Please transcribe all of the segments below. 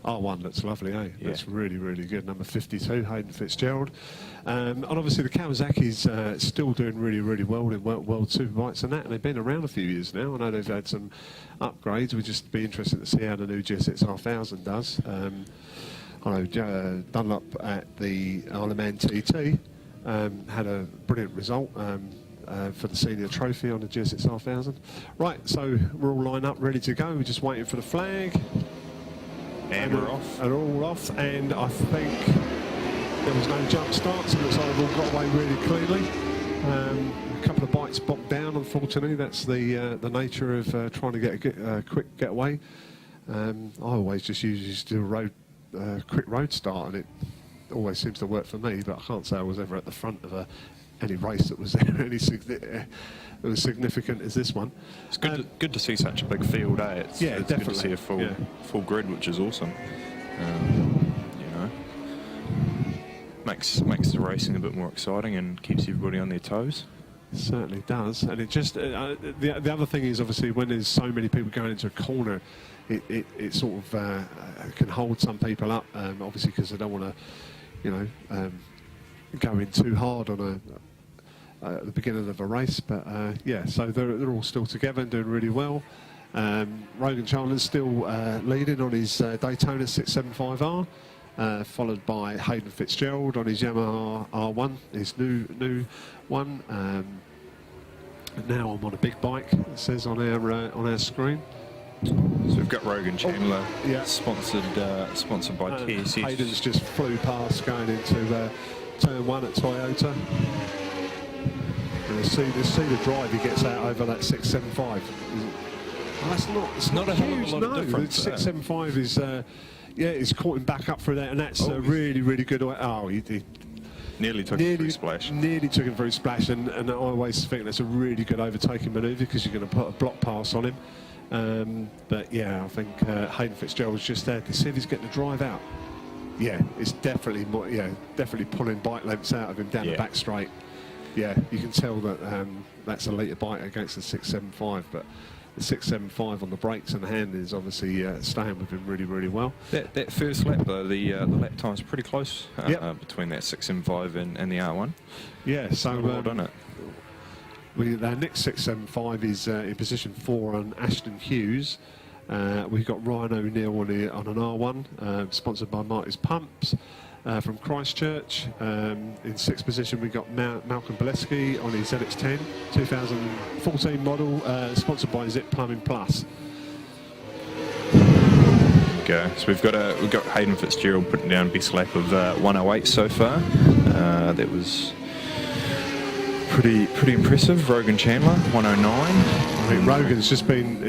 R1 looks lovely, eh? Yeah. That's really, really good. Number 52, Hayden Fitzgerald. And obviously the Kawasaki's still doing really, really well in World Superbikes and that, and they've been around a few years now. I know they've had some upgrades. We'd just be interested to see how the new GS SnrTrophyR12017 does. I know Dunlop at the Isle of Man TT had a brilliant result for the senior trophy on the GS SnrTrophyR12017. Right, so we're all lined up, ready to go. We're just waiting for the flag. And we're off. And all off, and I think there was no jump start, so it looks like we've all got away really cleanly. A couple of bikes bogged down, unfortunately. That's the nature of trying to get a quick getaway. I always just usually do a quick road start, and it always seems to work for me, but I can't say I was ever at the front of any race that was as significant as this one. It's good to see such a big field, eh? It's definitely. Good to see a full grid, which is awesome. You know, makes the racing a bit more exciting and keeps everybody on their toes. It certainly does, and it just the other thing is obviously when there's so many people going into a corner, it sort of can hold some people up, obviously because they don't want to, go in too hard on at the beginning of a race, but yeah, so they're all still together and doing really well. Rogan Chandler's still leading on his Daytona 675R, followed by Hayden Fitzgerald on his Yamaha R1, his new one. Now I'm on a big bike, it says on our screen. So we've got Rogan Chandler, sponsored by TSS. Hayden's just flew past going into turn 1 at Toyota. And see the drive he gets out over that 675. It's not a huge, lot of difference. The 675 is he's caught him back up through that, and that's a really, really good. Oh, he nearly took him through splash. Nearly took him through splash, and I always think that's a really good overtaking manoeuvre because you're going to put a block pass on him. But yeah, I think Hayden Fitzgerald's just there to see if he's getting the drive out. Yeah, it's definitely more, definitely pulling bike lengths out of him down the back straight. Yeah, you can tell that that's a later bike against the 675, but the 675 on the brakes and the hand is obviously staying with him really, really well. That first lap though, the lap time's pretty close between that 675 and the R1. Yeah, so well done it. Our next 675 is in position 4 on Ashton Hughes. We've got Ryan O'Neill on an R1, sponsored by Marty's Pumps from Christchurch. In 6th position we've got Malcolm Boleski on his ZX10 2014 model, sponsored by Zip Plumbing Plus. Okay, so we've got Hayden Fitzgerald putting down best lap of 108 so far. That was pretty impressive. Rogan Chandler 109. I think Rogan's just been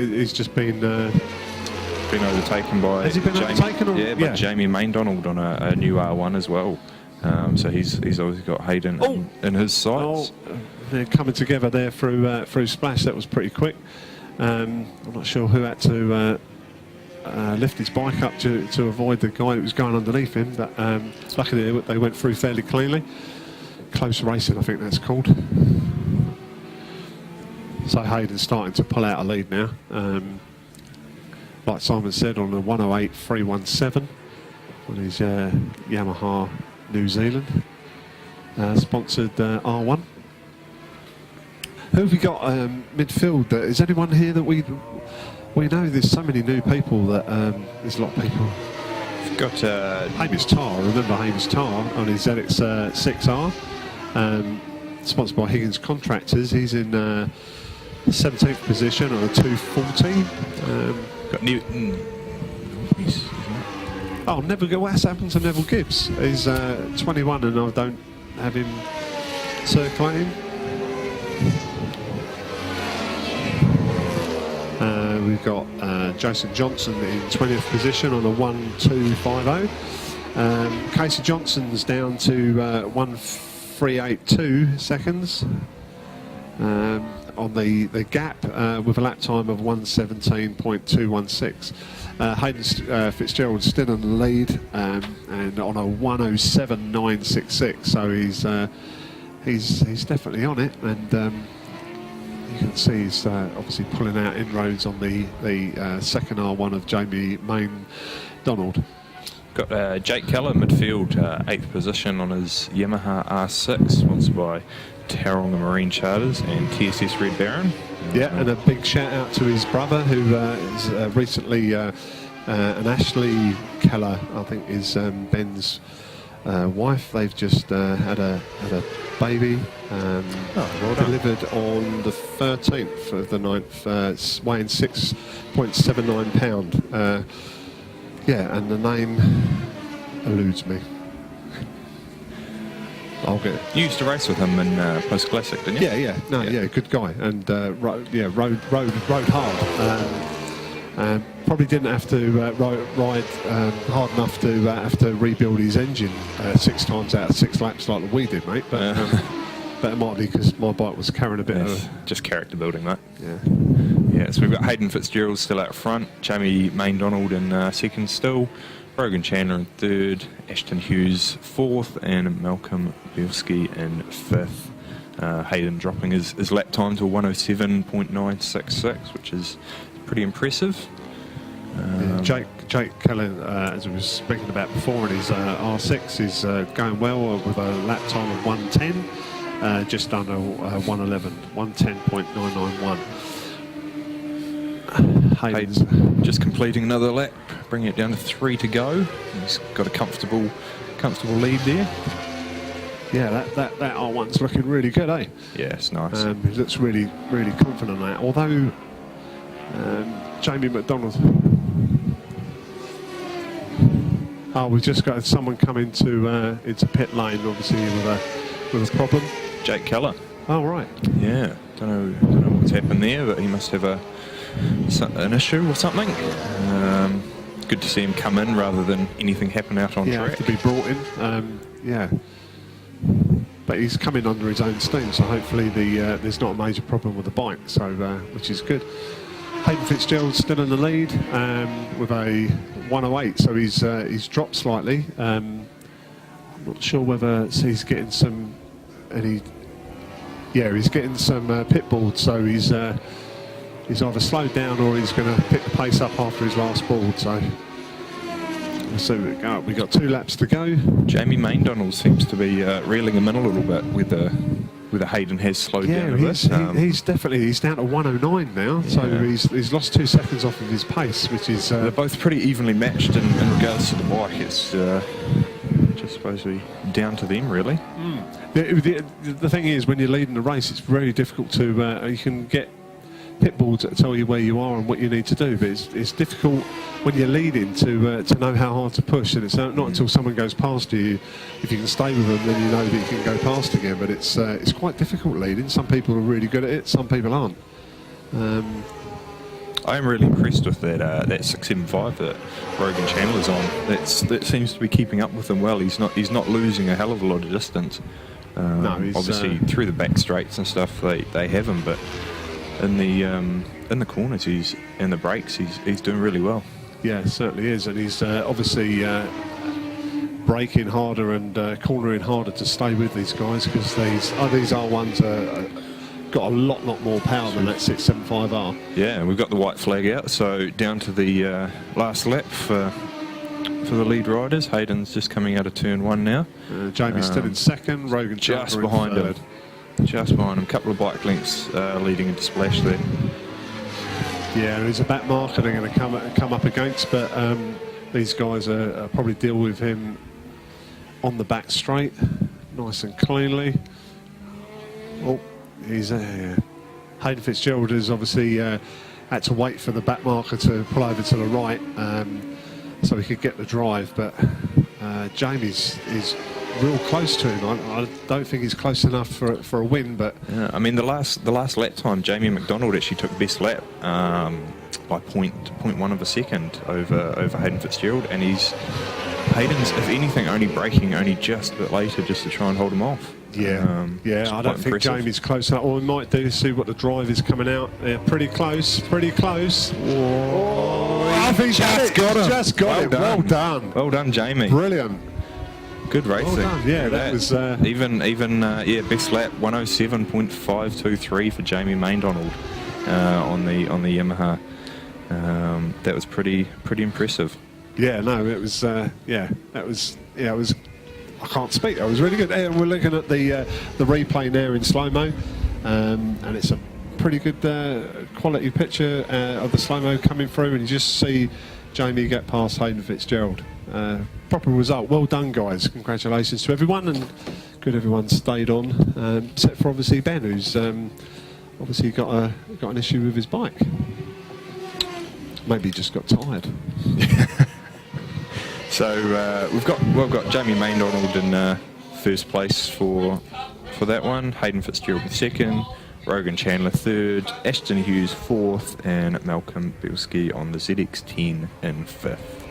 overtaken by Jamie Maindonald on a new R1 as well. So he's obviously got Hayden in his sights. They're coming together there through splash. That was pretty quick. I'm not sure who had to lift his bike up to avoid the guy that was going underneath him, but luckily they went through fairly cleanly. Close racing, I think that's called. So Hayden's starting to pull out a lead now. Like Simon said, on the 108.317 on his Yamaha New Zealand sponsored R1. Who have we got midfield? Is anyone here that we know? There's so many new people that there's a lot of people. We've got Hamish Tarr. Remember Hamish Tarr on his ZX6R, sponsored by Higgins Contractors. He's in 17th position on a 240. Got Newton. What's happened to Neville Gibbs? He's 21 and I don't have him circulating. We've got Jason Johnson in 20th position on a 1.250. Casey Johnson's down to 1.382 seconds on the gap with a lap time of 1:17.216. Hayden Fitzgerald still in the lead and on a 1:07.966. So he's definitely on it, and you can see he's obviously pulling out inroads on the second R1 of Jamie Maindonald. Got Jake Keller, midfield, 8th position on his Yamaha R6, sponsored by Tauranga Marine Charters and TSS Red Baron. Yeah, and a big shout out to his brother, who is recently, and Ashley Keller, I think, is Ben's wife. They've just had a baby, well delivered on the 13th of the 9th, weighing 6.79 pound. Yeah, and the name eludes me. I'll get it. You used to race with him in Post Classic, didn't you? Yeah, good guy, and rode hard. Probably didn't have to ride hard enough to have to rebuild his engine 6 times out of 6 laps like we did, mate. But it might be because my bike was carrying a bit of just character building, mate. Yeah. So we've got Hayden Fitzgerald still out front, Jamie Maindonald in second still, Brogan Chandler in third, Ashton Hughes 4th, and Malcolm Bielski in 5th. Hayden dropping his lap time to 107.966, which is pretty impressive. Jake Keller, as we were speaking about before, in his R6 is going well with a lap time of 110, just under 111, 110.991. Hayden just completing another lap, bringing it down to 3 to go. He's got a comfortable lead there. Yeah, that R1's looking really good, eh? Yeah, it's nice. He looks really confident on that. Although Jamie McDonald. Oh, we've just got someone come into pit lane, obviously with a problem. Jake Keller. Oh, right. Yeah, don't know what's happened there, but he must have an issue or something. Good to see him come in rather than anything happen out on track. To be brought in. Yeah. But he's coming under his own steam, so hopefully there's not a major problem with the bike, so which is good. Hayden Fitzgerald still in the lead with a 108, so he's dropped slightly. I'm not sure whether he's getting some he's getting some pit board, so he's either slowed down or he's going to pick the pace up after his last board. So we've got 2 laps to go. Jamie Maindonald seems to be reeling him in a little bit with the Hayden has slowed down a bit. He's down to 109 now, so he's lost 2 seconds off of his pace, which is they're both pretty evenly matched in regards to the bike. It's just supposed to be down to them, really. The thing is, when you're leading the race, it's very difficult to you can get pit boards that tell you where you are and what you need to do, but it's difficult when you're leading to know how hard to push, and it's not until someone goes past you, if you can stay with them, then you know that you can go past again. But it's quite difficult leading. Some people are really good at it, some people aren't. I am really impressed with that 675 that Brogan Chandler's on. That seems to be keeping up with him well. He's not losing a hell of a lot of distance. No, he's, obviously through the back straights and stuff they have him, but in the corners and the brakes he's doing really well. Yeah, certainly is, and he's obviously braking harder and cornering harder to stay with these guys, because these R1s got a lot more power than that 675R. Yeah, and we've got the white flag out, so down to the last lap for the lead riders. Hayden's just coming out of turn 1 now. Jamie's still in second, Rogan just behind him. Just behind him, couple of bike links leading into Splash there. Yeah, there's a back marker they're going to come up against, but these guys are probably deal with him on the back straight, nice and cleanly. Oh, he's Hayden Fitzgerald has obviously had to wait for the back marker to pull over to the right, so he could get the drive, but Jamie's is real close to him. I don't think he's close enough for a win, but yeah, I mean the last lap time, Jamie McDonald actually took best lap by 0.1 of a second over Hayden Fitzgerald, and Hayden's, if anything, only braking just a bit later just to try and hold him off. Yeah, I don't think Jamie's close enough. All we might do is see what the drive is coming out. They're pretty close. Whoa. I think just got it. Well done, Jamie. Brilliant. Good racing. Well done. Yeah, that was even best lap 107.523 for Jamie Maindonald on the Yamaha. That was pretty impressive. Yeah, no, it was. That was. Yeah, it was. I can't speak. It was really good. And we're looking at the replay now in slow mo, and it's a pretty good quality picture of the slow mo coming through, and you just see Jamie get past Hayden Fitzgerald. Proper result. Well done, guys. Congratulations to everyone, and good everyone stayed on, except for obviously Ben, who's obviously got an issue with his bike. Maybe he just got tired. So we've got Jamie Maindonald in first place for that one, Hayden Fitzgerald second, Rogan Chandler third, Ashton Hughes fourth, and Malcolm Bielski on the ZX10 in fifth.